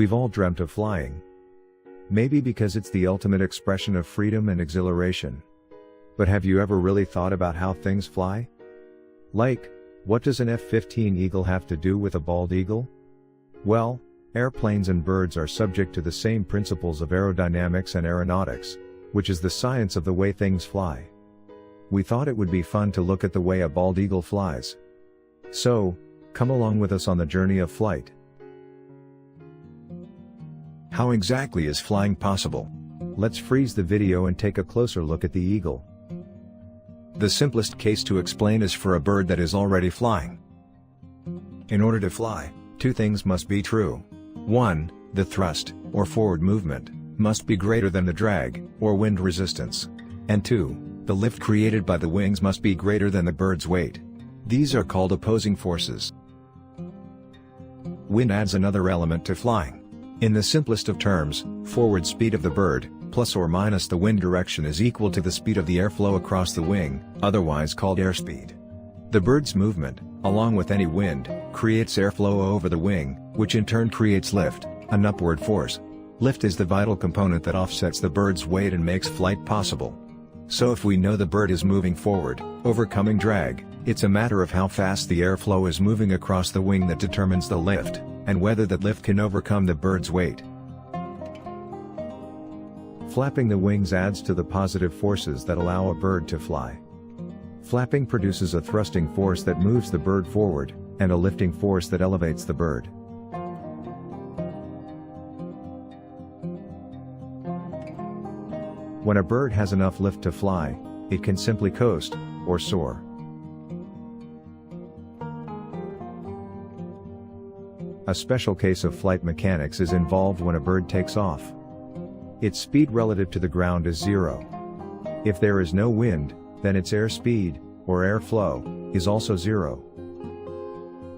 We've all dreamt of flying. Maybe because it's the ultimate expression of freedom and exhilaration. But have you ever really thought about how things fly? Like, what does an F-15 Eagle have to do with a bald eagle? Well, airplanes and birds are subject to the same principles of aerodynamics and aeronautics, which is the science of the way things fly. We thought it would be fun to look at the way a bald eagle flies. So, come along with us on the journey of flight. How exactly is flying possible? Let's freeze the video and take a closer look at the eagle. The simplest case to explain is for a bird that is already flying. In order to fly, two things must be true. 1. The thrust, or forward movement, must be greater than the drag, or wind resistance. And 2. The lift created by the wings must be greater than the bird's weight. These are called opposing forces. Wind adds another element to flying. In the simplest of terms, forward speed of the bird, plus or minus the wind direction, is equal to the speed of the airflow across the wing, otherwise called airspeed. The bird's movement, along with any wind, creates airflow over the wing, which in turn creates lift, an upward force. Lift is the vital component that offsets the bird's weight and makes flight possible. So if we know the bird is moving forward, overcoming drag, it's a matter of how fast the airflow is moving across the wing that determines the lift, and whether that lift can overcome the bird's weight. Flapping the wings adds to the positive forces that allow a bird to fly. Flapping produces a thrusting force that moves the bird forward, and a lifting force that elevates the bird. When a bird has enough lift to fly, it can simply coast, or soar. A special case of flight mechanics is involved when a bird takes off. Its speed relative to the ground is 0. If there is no wind, then its airspeed, or airflow, is also 0.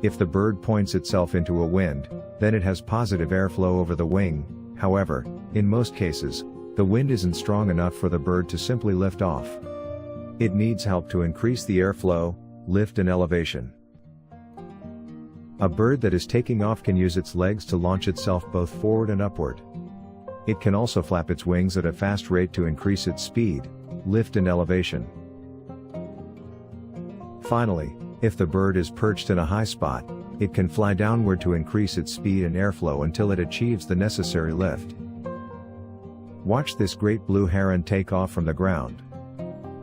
If the bird points itself into a wind, then it has positive airflow over the wing. However, in most cases, the wind isn't strong enough for the bird to simply lift off. It needs help to increase the airflow, lift and elevation. A bird that is taking off can use its legs to launch itself both forward and upward. It can also flap its wings at a fast rate to increase its speed, lift and elevation. Finally, if the bird is perched in a high spot, it can fly downward to increase its speed and airflow until it achieves the necessary lift. Watch this great blue heron take off from the ground.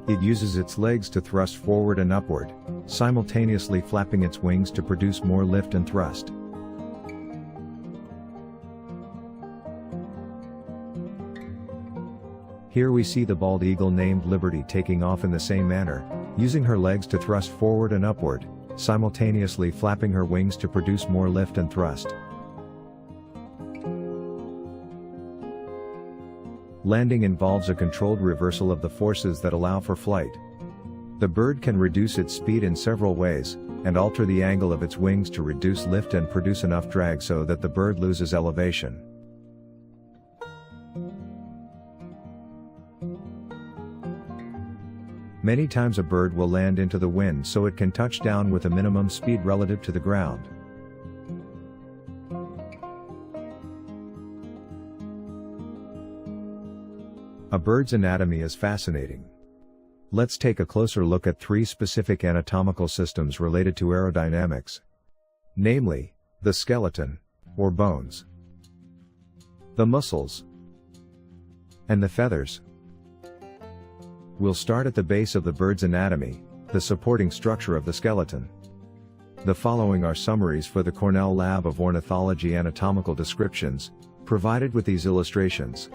It uses its legs to thrust forward and upward, simultaneously flapping its wings to produce more lift and thrust. Here we see the bald eagle named Liberty taking off in the same manner, using her legs to thrust forward and upward, simultaneously flapping her wings to produce more lift and thrust. Landing involves a controlled reversal of the forces that allow for flight. The bird can reduce its speed in several ways, and alter the angle of its wings to reduce lift and produce enough drag so that the bird loses elevation. Many times a bird will land into the wind so it can touch down with a minimum speed relative to the ground. A bird's anatomy is fascinating. Let's take a closer look at 3 specific anatomical systems related to aerodynamics. Namely, the skeleton, or bones, the muscles, and the feathers. We'll start at the base of the bird's anatomy, the supporting structure of the skeleton. The following are summaries for the Cornell Lab of Ornithology anatomical descriptions, provided with these illustrations.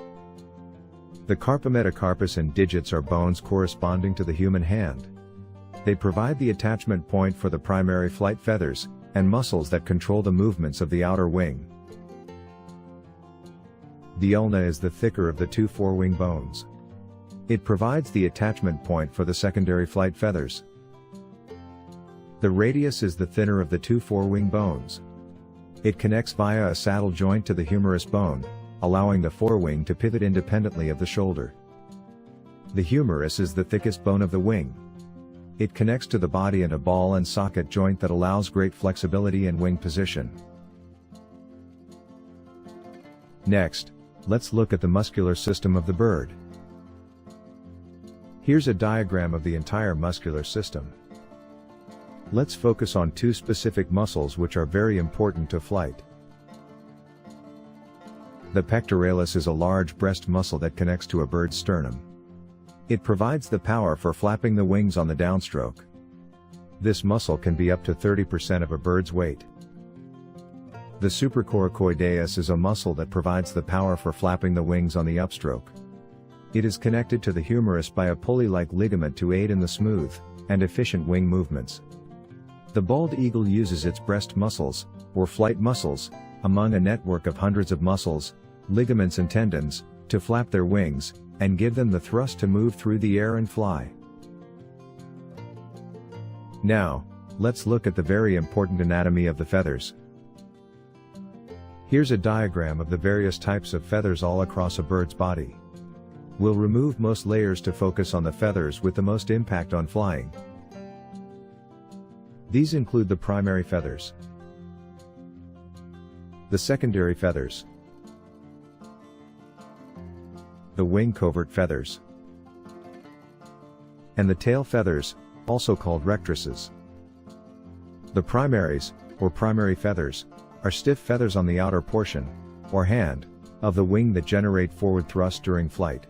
The carpometacarpus and digits are bones corresponding to the human hand. They provide the attachment point for the primary flight feathers, and muscles that control the movements of the outer wing. The ulna is the thicker of the 2 forewing bones. It provides the attachment point for the secondary flight feathers. The radius is the thinner of the 2 forewing bones. It connects via a saddle joint to the humerus bone, allowing the forewing to pivot independently of the shoulder. The humerus is the thickest bone of the wing. It connects to the body in a ball and socket joint that allows great flexibility and wing position. Next, let's look at the muscular system of the bird. Here's a diagram of the entire muscular system. Let's focus on two specific muscles which are very important to flight. The pectoralis is a large breast muscle that connects to a bird's sternum. It provides the power for flapping the wings on the downstroke. This muscle can be up to 30% of a bird's weight. The supracoracoideus is a muscle that provides the power for flapping the wings on the upstroke. It is connected to the humerus by a pulley-like ligament to aid in the smooth and efficient wing movements. The bald eagle uses its breast muscles, or flight muscles, among a network of hundreds of muscles, ligaments and tendons, to flap their wings, and give them the thrust to move through the air and fly. Now, let's look at the very important anatomy of the feathers. Here's a diagram of the various types of feathers all across a bird's body. We'll remove most layers to focus on the feathers with the most impact on flying. These include the primary feathers, the secondary feathers, the wing covert feathers, and the tail feathers, also called rectrices. The primaries, or primary feathers, are stiff feathers on the outer portion, or hand, of the wing that generate forward thrust during flight.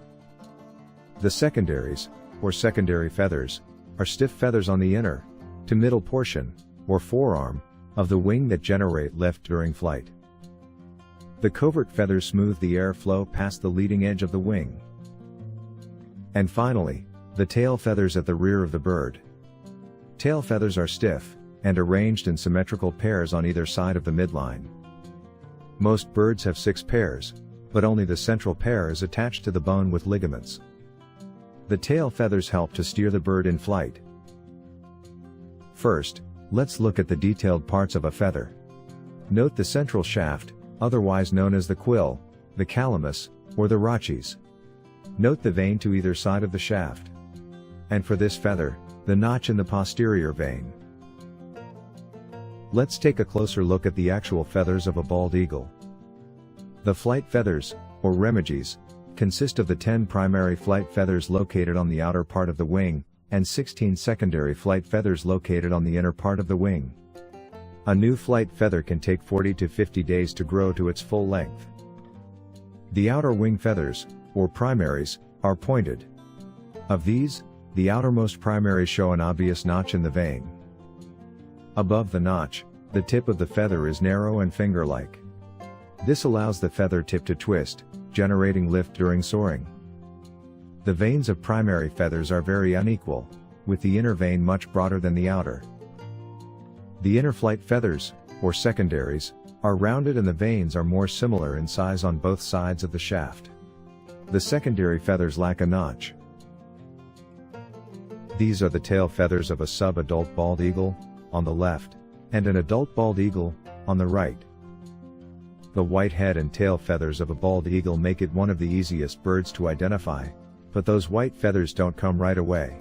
The secondaries, or secondary feathers, are stiff feathers on the inner, to middle portion, or forearm, of the wing that generate lift during flight. The covert feathers smooth the airflow past the leading edge of the wing. And finally, the tail feathers at the rear of the bird. Tail feathers are stiff, and arranged in symmetrical pairs on either side of the midline. Most birds have 6 pairs, but only the central pair is attached to the bone with ligaments. The tail feathers help to steer the bird in flight. First, let's look at the detailed parts of a feather. Note the central shaft, otherwise known as the quill, the calamus, or the rachis. Note the vein to either side of the shaft. And for this feather, the notch in the posterior vein. Let's take a closer look at the actual feathers of a bald eagle. The flight feathers, or remiges, consist of the 10 primary flight feathers located on the outer part of the wing, and 16 secondary flight feathers located on the inner part of the wing. A new flight feather can take 40 to 50 days to grow to its full length. The outer wing feathers, or primaries, are pointed. Of these, the outermost primaries show an obvious notch in the vein. Above the notch, the tip of the feather is narrow and finger-like. This allows the feather tip to twist, generating lift during soaring. The veins of primary feathers are very unequal, with the inner vein much broader than the outer. The inner flight feathers, or secondaries, are rounded and the veins are more similar in size on both sides of the shaft. The secondary feathers lack a notch. These are the tail feathers of a sub-adult bald eagle, on the left, and an adult bald eagle, on the right. The white head and tail feathers of a bald eagle make it one of the easiest birds to identify, but those white feathers don't come right away.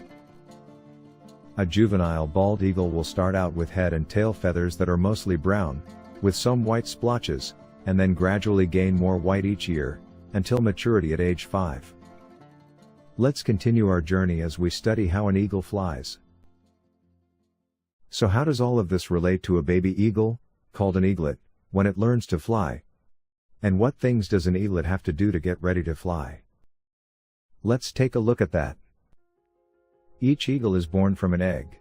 A juvenile bald eagle will start out with head and tail feathers that are mostly brown, with some white splotches, and then gradually gain more white each year, until maturity at age 5. Let's continue our journey as we study how an eagle flies. So how does all of this relate to a baby eagle, called an eaglet, when it learns to fly? And what things does an eaglet have to do to get ready to fly? Let's take a look at that. Each eagle is born from an egg.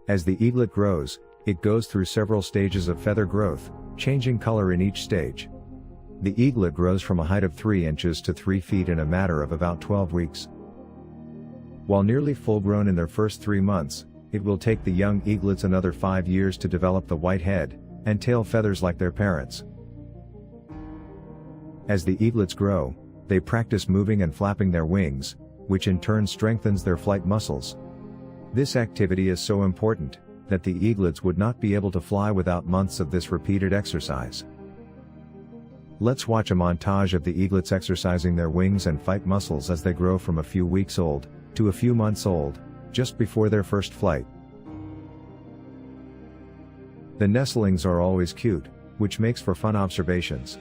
As the eaglet grows, it goes through several stages of feather growth, changing color in each stage. The eaglet grows from a height of 3 inches to 3 feet in a matter of about 12 weeks. While nearly full-grown in their first 3 months, it will take the young eaglets another 5 years to develop the white head and tail feathers like their parents. As the eaglets grow, they practice moving and flapping their wings, which in turn strengthens their flight muscles. This activity is so important that the eaglets would not be able to fly without months of this repeated exercise. Let's watch a montage of the eaglets exercising their wings and fight muscles as they grow from a few weeks old to a few months old, just before their first flight. The nestlings are always cute, which makes for fun observations.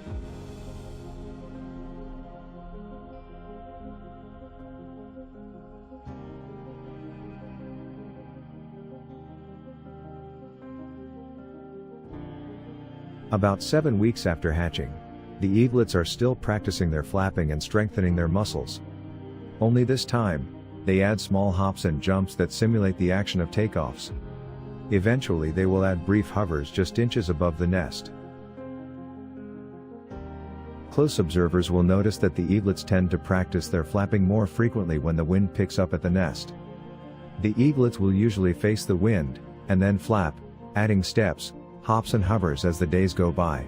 About 7 weeks after hatching, the eaglets are still practicing their flapping and strengthening their muscles. Only this time, they add small hops and jumps that simulate the action of takeoffs. Eventually they will add brief hovers just inches above the nest. Close observers will notice that the eaglets tend to practice their flapping more frequently when the wind picks up at the nest. The eaglets will usually face the wind, and then flap, adding steps, hops and hovers as the days go by.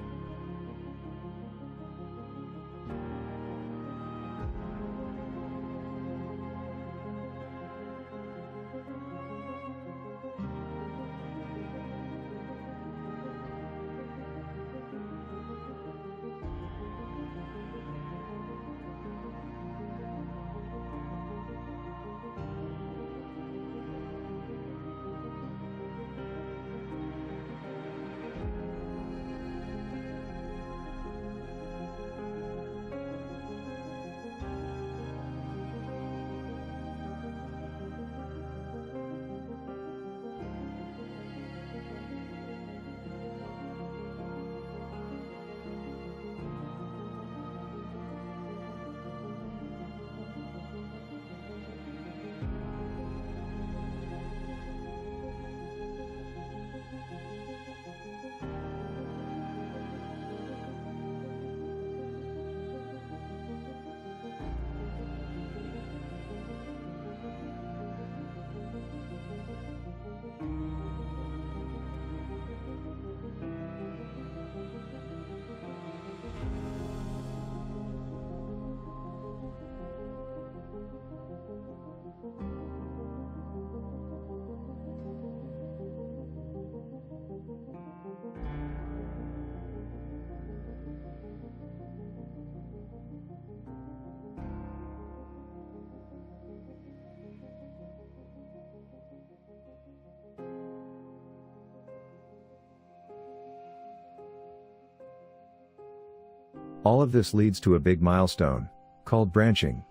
All of this leads to a big milestone, called branching.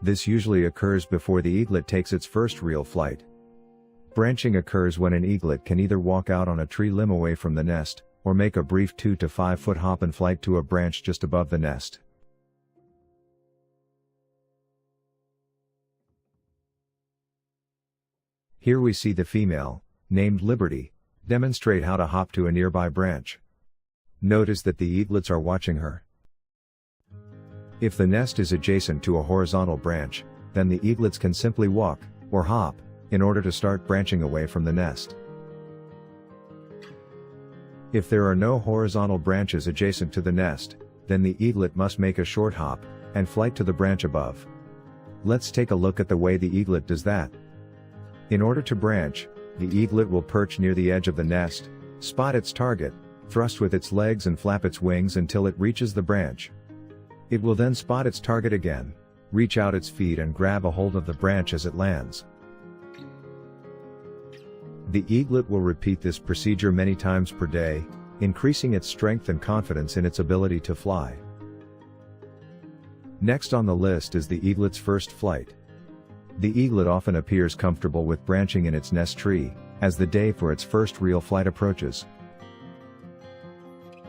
This usually occurs before the eaglet takes its first real flight. Branching occurs when an eaglet can either walk out on a tree limb away from the nest, or make a brief 2 to 5 foot hop and flight to a branch just above the nest. Here we see the female, named Liberty, demonstrate how to hop to a nearby branch. Notice that the eaglets are watching her. If the nest is adjacent to a horizontal branch, then the eaglets can simply walk, or hop, in order to start branching away from the nest. If there are no horizontal branches adjacent to the nest, then the eaglet must make a short hop, and flight to the branch above. Let's take a look at the way the eaglet does that. In order to branch, the eaglet will perch near the edge of the nest, spot its target, thrust with its legs and flap its wings until it reaches the branch. It will then spot its target again, reach out its feet and grab a hold of the branch as it lands. The eaglet will repeat this procedure many times per day, increasing its strength and confidence in its ability to fly. Next on the list is the eaglet's first flight. The eaglet often appears comfortable with branching in its nest tree, as the day for its first real flight approaches.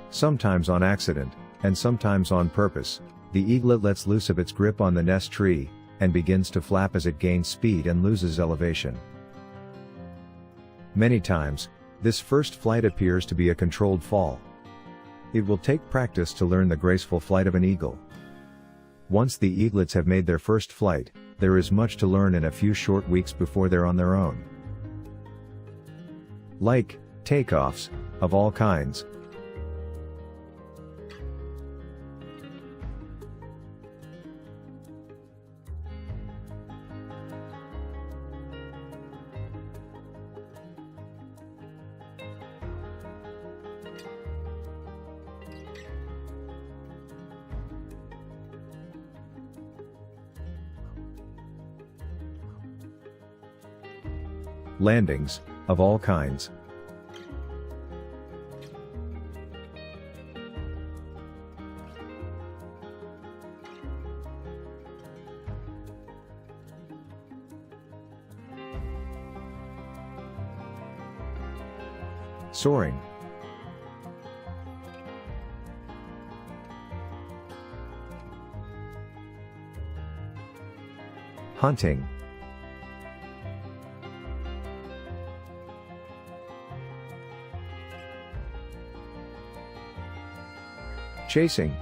Sometimes on accident, and sometimes on purpose, the eaglet lets loose of its grip on the nest tree, and begins to flap as it gains speed and loses elevation. Many times, this first flight appears to be a controlled fall. It will take practice to learn the graceful flight of an eagle. Once the eaglets have made their first flight, there is much to learn in a few short weeks before they're on their own. Like takeoffs, of all kinds. Landings, of all kinds. Soaring. hunting, chasing,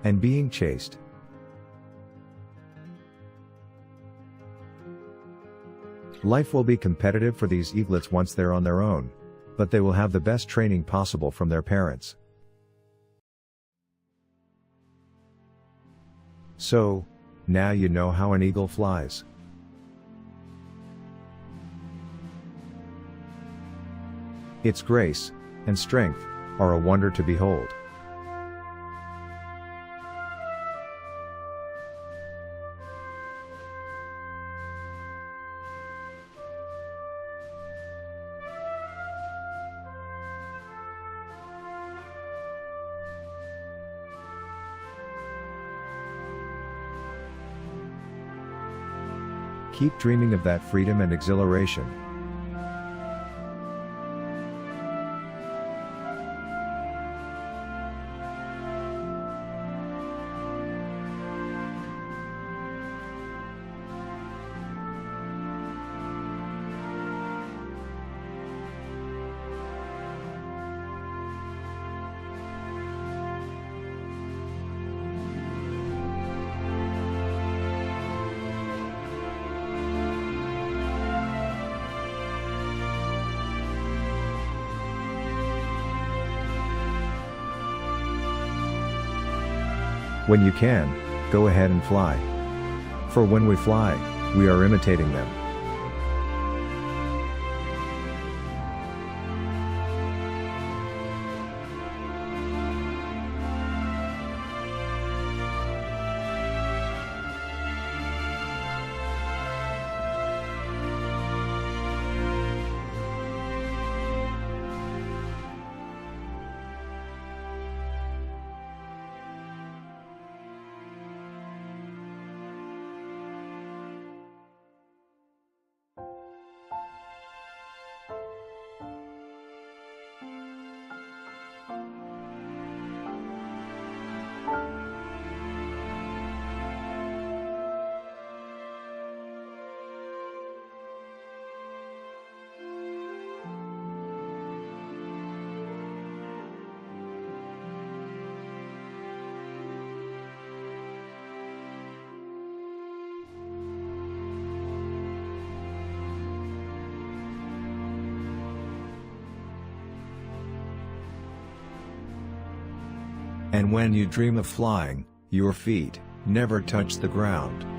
and being chased. Life will be competitive for these eaglets once they're on their own, but they will have the best training possible from their parents. So, now you know how an eagle flies. Its grace and strength are a wonder to behold. Keep dreaming of that freedom and exhilaration. When you can, go ahead and fly. For when we fly, we are imitating them. And when you dream of flying, your feet never touch the ground.